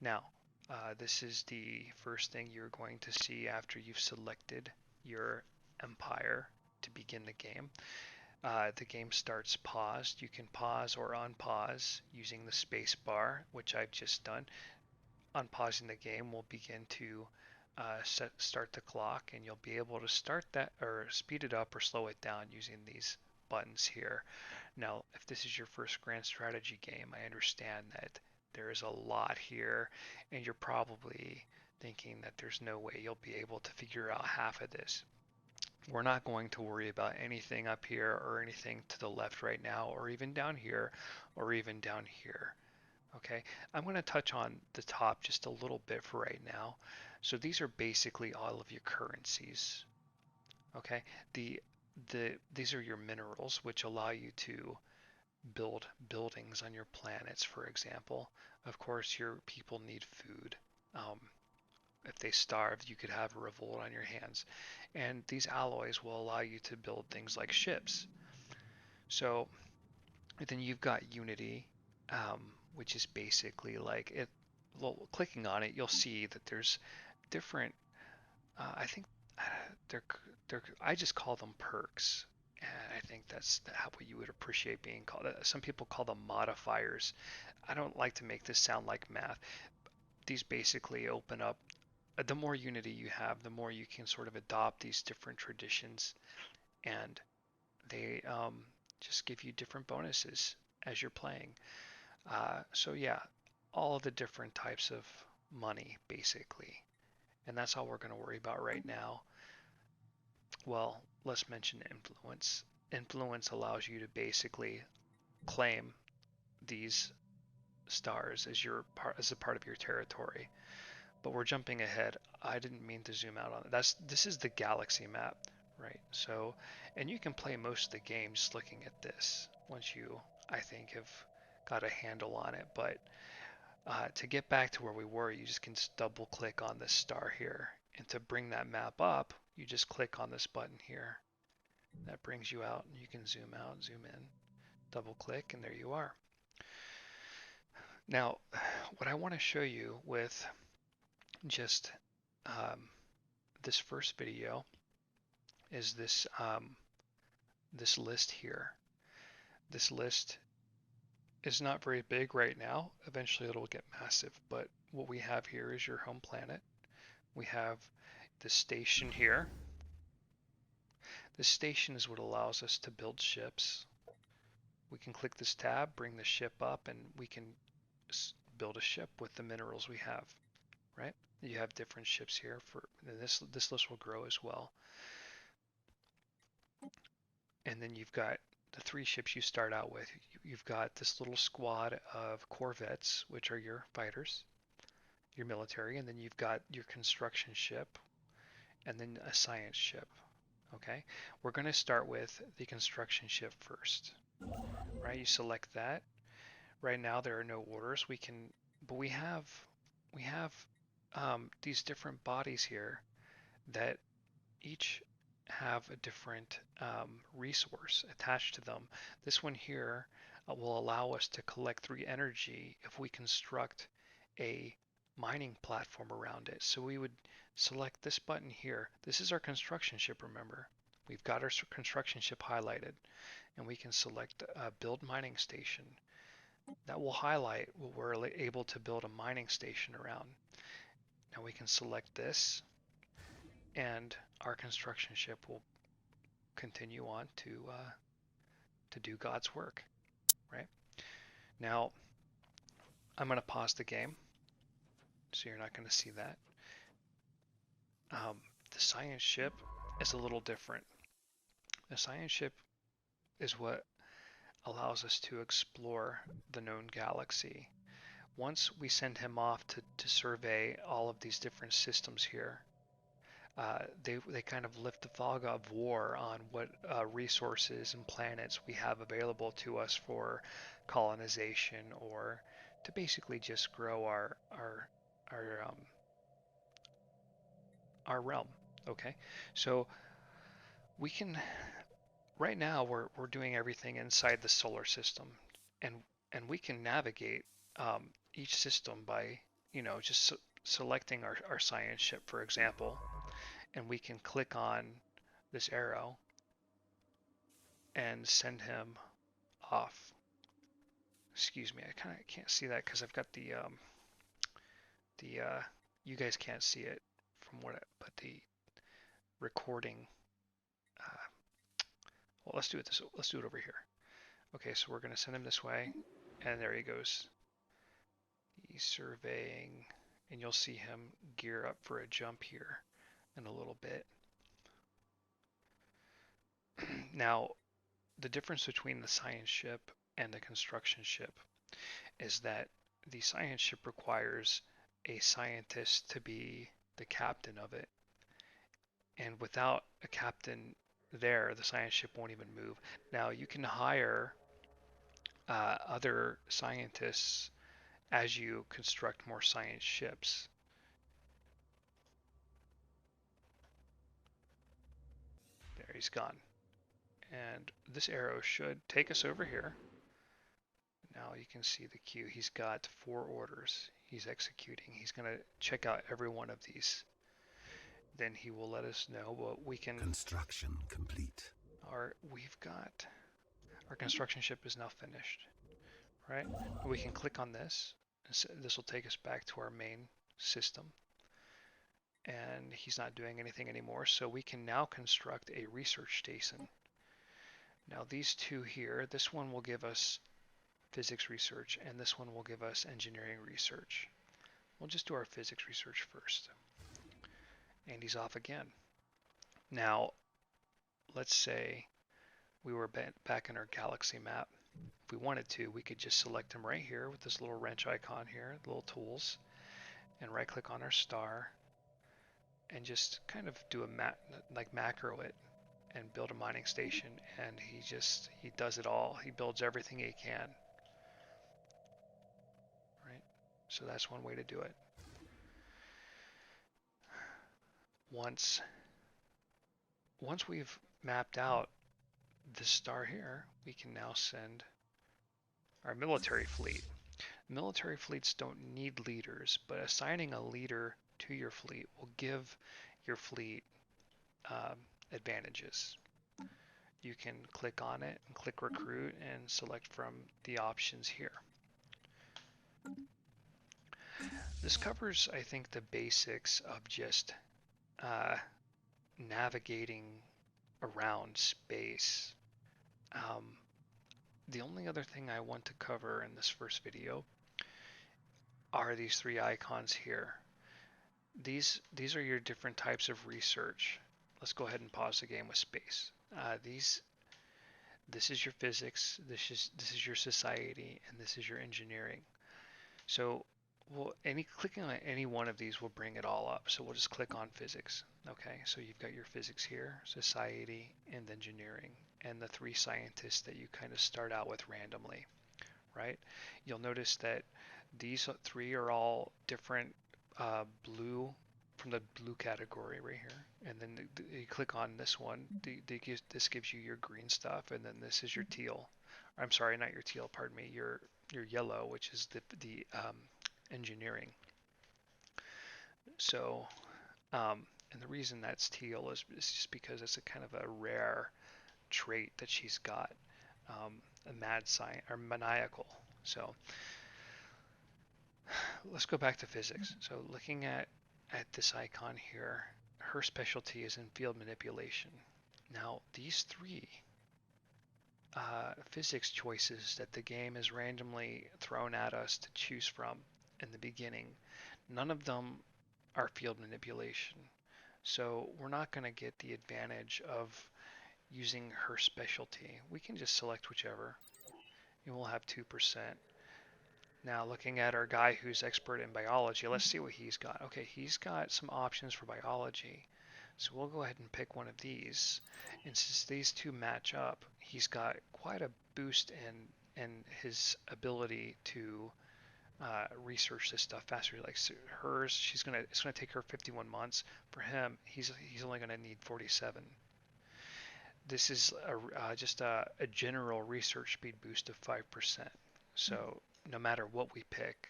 Now, this is the first thing you're going to see after you've selected your empire to begin the game. The game starts paused. You can pause or unpause using the space bar, which I've just done. Unpausing the game will begin to start the clock, and you'll be able to start that or speed it up or slow it down using these buttons here. Now, if this is your first grand strategy game, I understand that there is a lot here, and you're probably thinking that there's no way you'll be able to figure out half of this. We're not going to worry about anything up here or anything to the left right now, or even down here, or even down here. Okay, I'm going to touch on the top just a little bit for right now. So these are basically all of your currencies. Okay, these are your minerals, which allow you to build buildings on your planets, for example. Of course, your people need food. Um, if they starved, you could have a revolt on your hands. And these alloys will allow you to build things like ships. So then you've got Unity, which is basically like it. Well, clicking on it, you'll see that there's different. I think uh, they're I just call them perks, and I think that's how what you would appreciate being called. Some people call them modifiers. I don't like to make this sound like math. These basically open up. The more Unity you have, the more you can sort of adopt these different traditions, and they just give you different bonuses as you're playing. So yeah, all of the different types of money basically. And that's all we're going to worry about right now. Well, let's mention influence. Influence allows you to basically claim these stars as your part as a part of your territory. But we're jumping ahead. I didn't mean to zoom out on it. This is the galaxy map, right? So, and you can play most of the game just looking at this once you, I think, have got a handle on it. But to get back to where we were, you just can double click on this star here. And to bring that map up, you just click on this button here. That brings you out, and you can zoom out, zoom in, double click, and there you are. Now, what I want to show you with just um, this first video is this list here. This list is not very big right now. Eventually it'll get massive, but what we have here is your home planet. We have the station here. This station is what allows us to build ships. We can click this tab, bring the ship up, and we can build a ship with the minerals we have, right? You have different ships here for this list will grow as well. And then you've got the three ships you start out with. You've got this little squad of corvettes, which are your fighters, your military, and then you've got your construction ship, and then a science ship. Okay, we're going to start with the construction ship first, right? You select that. Right now there are no orders. But we have these different bodies here that each have a different resource attached to them. This one here will allow us to collect 3 energy if we construct a mining platform around it. So we would select this button here. This is our construction ship, remember. We've got our construction ship highlighted, and we can select build mining station. That will highlight what we're able to build a mining station around. Now we can select this, and our construction ship will continue on to do God's work, right? Now I'm going to pause the game, so you're not going to see that. The science ship is a little different. The science ship is what allows us to explore the known galaxy. Once we send him off to survey all of these different systems here, they kind of lift the fog of war on what resources and planets we have available to us for colonization or to basically just grow our our realm. Okay, so we can right now we're doing everything inside the solar system, and we can navigate each system by just selecting our science ship, for example, and we can click on this arrow and send him off. Excuse me, I kind of can't see that because I've got the you guys can't see it from but the recording. Well, let's do it let's do it over here. Okay, so we're gonna send him this way, and there he goes. He's surveying, and you'll see him gear up for a jump here in a little bit. Now, the difference between the science ship and the construction ship is that the science ship requires a scientist to be the captain of it. And without a captain there, the science ship won't even move. Now, you can hire other scientists as you construct more science ships. There, he's gone. And this arrow should take us over here. Now you can see the queue. He's got 4 orders he's executing. He's going to check out every one of these. Then he will let us know what we can. Construction complete. We've got our construction ship is now finished, right? We can click on this. This will take us back to our main system. And he's not doing anything anymore, so we can now construct a research station. Now these two here, this one will give us physics research, and this one will give us engineering research. We'll just do our physics research first. And he's off again. Now, let's say we were back in our galaxy map. If we wanted to, we could just select him right here with this little wrench icon here, little tools, and right click on our star, and just kind of do a macro it and build a mining station, and he does it all. He builds everything he can. Right? So that's one way to do it. Once we've mapped out this star here, we can now send our military fleet. Military fleets don't need leaders, but assigning a leader to your fleet will give your fleet advantages. You can click on it and click recruit and select from the options here. This covers, I think, the basics of just navigating around space. The only other thing I want to cover in this first video are these 3 icons here. These are your different types of research. Let's go ahead and pause the game with space. This is your physics, this is your society, and this is your engineering. So clicking on any one of these will bring it all up. So we'll just click on physics. Okay, so you've got your physics here, society, and engineering, and the 3 scientists that you kind of start out with randomly, right? You'll notice that these 3 are all different blue, from the blue category right here, and then you click on this one, this gives you your green stuff, and then this is your teal. I'm sorry, not your teal, pardon me, your yellow, which is the engineering. So, and the reason that's teal is just because it's a kind of a rare trait that she's got, a mad science or maniacal. So let's go back to physics. So looking at this icon here, her specialty is in field manipulation. Now these 3 physics choices that the game is randomly thrown at us to choose from in the beginning, none of them are field manipulation. So we're not going to get the advantage of using her specialty. We can just select whichever, and we'll have 2%. Now looking at our guy who's expert in biology, let's see what he's got. Okay, he's got some options for biology. So we'll go ahead and pick one of these. And since these 2 match up, he's got quite a boost in his ability to research this stuff faster. Like hers, it's gonna take her 51 months. For him, he's only gonna need 47. This is just a general research speed boost of 5%. So no matter what we pick,